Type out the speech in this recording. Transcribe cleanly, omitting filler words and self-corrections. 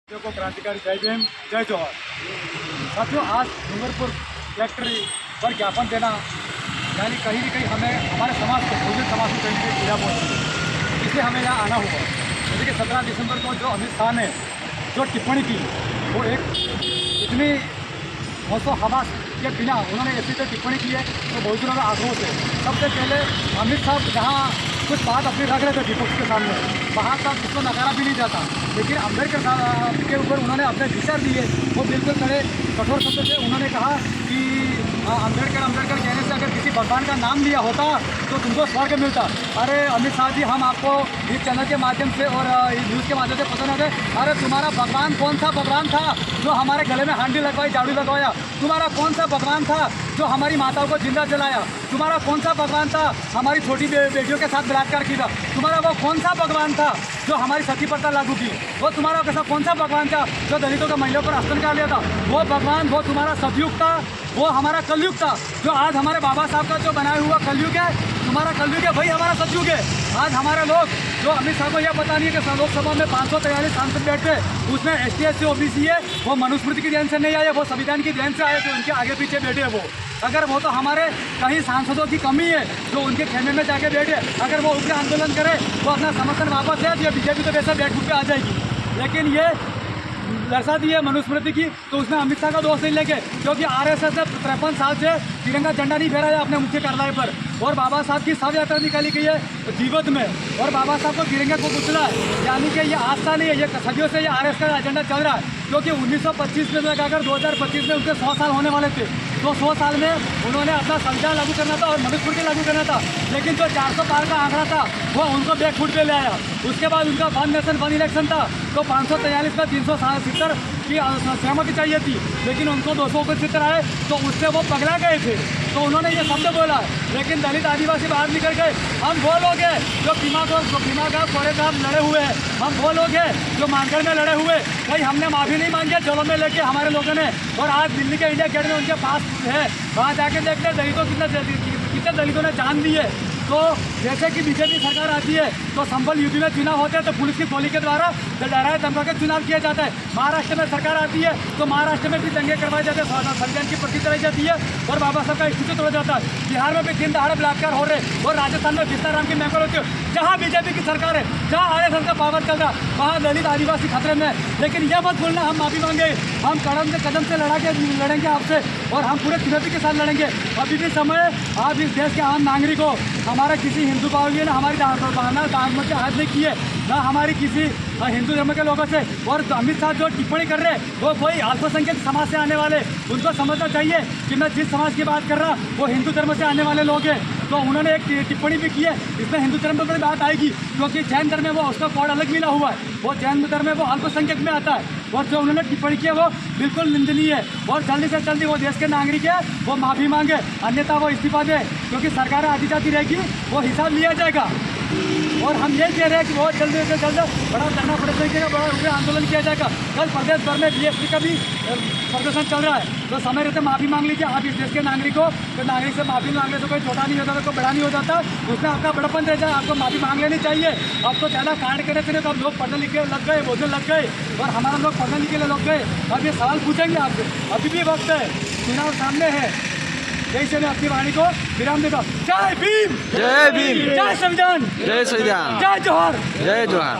को क्रांतिकारी जय भीम जय जोहर। साथियों, आज डूंगरपुर फैक्ट्री पर ज्ञापन देना यानी कहीं न कहीं हमें हमारे समाज को बहुजन समाज को कहीं न पीड़ा पहुँची, इसलिए हमें यहाँ आना हुआ। जैसे कि 17 दिसंबर को जो अमित शाह ने जो टिप्पणी की वो एक इतनी होशो हवास के बिना उन्होंने ऐसी तो टिप्पणी की है तो बहुजनों का आक्रोश है। सबसे पहले अमित शाह जहाँ कुछ बात अपनी रख रहे थे विपक्ष के सामने, वहाँ तक उसको नकारा भी नहीं जाता, लेकिन अम्बेडकर साहब के ऊपर उन्होंने अपने विचार दिए वो बिल्कुल कठोर शब्द से उन्होंने कहा कि अम्बेडकर कहने से अगर किसी भगवान का नाम लिया होता तो तुमको स्वर्ग मिलता। अरे अमित शाह जी, हम आपको इस चैनल के माध्यम से और इस न्यूज़ के माध्यम से पता नहीं थे। अरे तुम्हारा भगवान कौन सा भगवान था जो हमारे गले में हांडी लगवाई, झाड़ू लगवाया? तुम्हारा कौन सा भगवान था जो हमारी माताओं को जिंदा जलाया? तुम्हारा कौन सा भगवान था हमारी छोटी बेटियों के साथ बलात्कार किया? तुम्हारा वो कौन सा भगवान था जो हमारी सती प्रथा लागू की? वो तुम्हारा कैसा कौन सा भगवान था जो दलितों के महिलाओं पर हस्तन कर लिया था? वो भगवान, वो तुम्हारा सतयुग था, वो हमारा कलयुग था। जो आज हमारे बाबा साहब का जो बनाया हुआ कलयुग है, तुम्हारा कलयुग है, वही हमारा सतयुग है। आज हमारे लोग जो अमित शाह को यह पता नहीं है कि लोकसभा में 543 सांसद बैठे, उसमें ST SC OBC है, वो मनुस्मृति की देन से नहीं आए, वो संविधान की देन से आए जो उनके आगे पीछे बैठे हैं। वो अगर वो तो हमारे कहीं सांसदों की कमी है जो उनके खेमे में जाके बैठे, अगर वो उग्र आंदोलन करे वो अपना समर्थन वापस है तो बीजेपी तो वैसे बैठ उठ के आ जाएगी। लेकिन ये दर्शा दी है मनुस्मृति की, तो उसमें अमित शाह का दोष नहीं लेके, क्योंकि RSS ने 53 साल से तिरंगा झंडा नहीं फहराया अपने मुख्य कार्यालय पर, और बाबा साहब की शव यात्रा निकाली गई है जीवत में, और बाबा साहब को तिरंगे को कुचला है। यानी कि ये आस्था नहीं है, ये सदियों से ये RSS का एजेंडा चल रहा है। क्योंकि 1925 में लगाकर 2025 में उनके 100 साल होने वाले थे, तो 100 साल में उन्होंने अपना संविधान लागू करना था और मनुस्मृति लागू करना था, लेकिन जो 400 पार का आंकड़ा था वो उनको बैकफुट पे ले आया। उसके बाद उनका वन नेशन वन इलेक्शन था, तो 543 में 370 की सहमति चाहिए थी, लेकिन उनको 269 आए, तो उससे वो पगला गए थे। तो उन्होंने ये शब्द बोला, लेकिन दलित आदिवासी बाहर निकल गए। हम वो लोग हैं जो भीमा का कोरे साहब लड़े हुए हैं, हम वो लोग हैं जो मानगढ़ में लड़े हुए। भाई हमने माफ़ी नहीं मांगी जेलों में लेके हमारे लोगों ने, और आज दिल्ली के इंडिया गेट में उनके पास है, वहाँ जाके देखते दलितों कितने दलितों ने जान दी है। तो जैसे कि बीजेपी सरकार आती है तो संभल यूपी में चुनाव होते हैं तो पुलिस की गोली के द्वारा डराया धमका के चुनाव किया जाता है। महाराष्ट्र में सरकार आती है तो महाराष्ट्र में भी दंगे करवाए जाते हैं, संविधान की प्रति कराई जाती है और बाबा साहब का स्टैच्यू तोड़ा जाता है। बिहार में भी दिन दहाड़े बलात्कार हो रहे, और राजस्थान में सीताराम की महफिल होती है। जहाँ बीजेपी की सरकार है, जहाँ RSS का पावर चल रहा, वहाँ दलित आदिवासी खतरे में। लेकिन यह मत भूलना, हम माफी मांगे, हम कदम से लड़ेंगे आपसे, और हम पूरे चुनौती के साथ लड़ेंगे। अभी भी समय, आप इस देश के आम नागरिक हो, हमारा किसी हिंदू भाई ने हमारी दागमत से हाथ नहीं किए, ना हमारी किसी हिंदू धर्म के लोगों से। और अमित शाह जो टिप्पणी कर रहे हैं वो कोई अल्पसंख्यक समाज से आने वाले, उनको समझना चाहिए कि मैं जिस समाज की बात कर रहा वो हिंदू धर्म से आने वाले लोग हैं। तो उन्होंने एक टिप्पणी भी की है, इसमें हिंदू धर्म पर बात आएगी, क्योंकि जैन धर्म में वो उसका कोड अलग मिला हुआ है, वो जैन धर्म में वो अल्पसंख्यक में आता है। और जो उन्होंने टिप्पणी की है वो बिल्कुल निंदनीय है, और जल्दी से जल्दी वो देश के नागरिक है, वो माफ़ी मांगे, अन्यथा वो इस्तीफा दे, क्योंकि सरकार आती जाती रहेगी, वो हिसाब लिया जाएगा। और हम ये कह रहे हैं कि बहुत जल्दी से जल्द बड़ा धरना प्रदर्शन, बड़ा उग्र आंदोलन किया जाएगा। कल प्रदेश भर में BSP का भी प्रदर्शन चल रहा है, तो समय रहते माफ़ी मांग लीजिए। आप इस देश के नागरिक हो, तो नागरिक से माफ़ी मांगने से कोई छोटा नहीं होता, कोई बड़ा नहीं हो जाता, उसमें आपका बड़ापन रह जाए, आपको माफ़ी मांग लेनी चाहिए। अब तो ज़्यादा कांड करने से तो अब लोग पढ़ने लिखे लग गए, भोजन लग गए, और हमारा लोग पढ़ने लिखे लग गए। अब ये सवाल पूछेंगे आपसे, अभी भी वक्त है, चुनाव सामने है। जय से अपनी वाणी को विराम देता। जय भीम, जय भीम, जय संविधान, जय संविधान, जय जोहर, जय जोहर।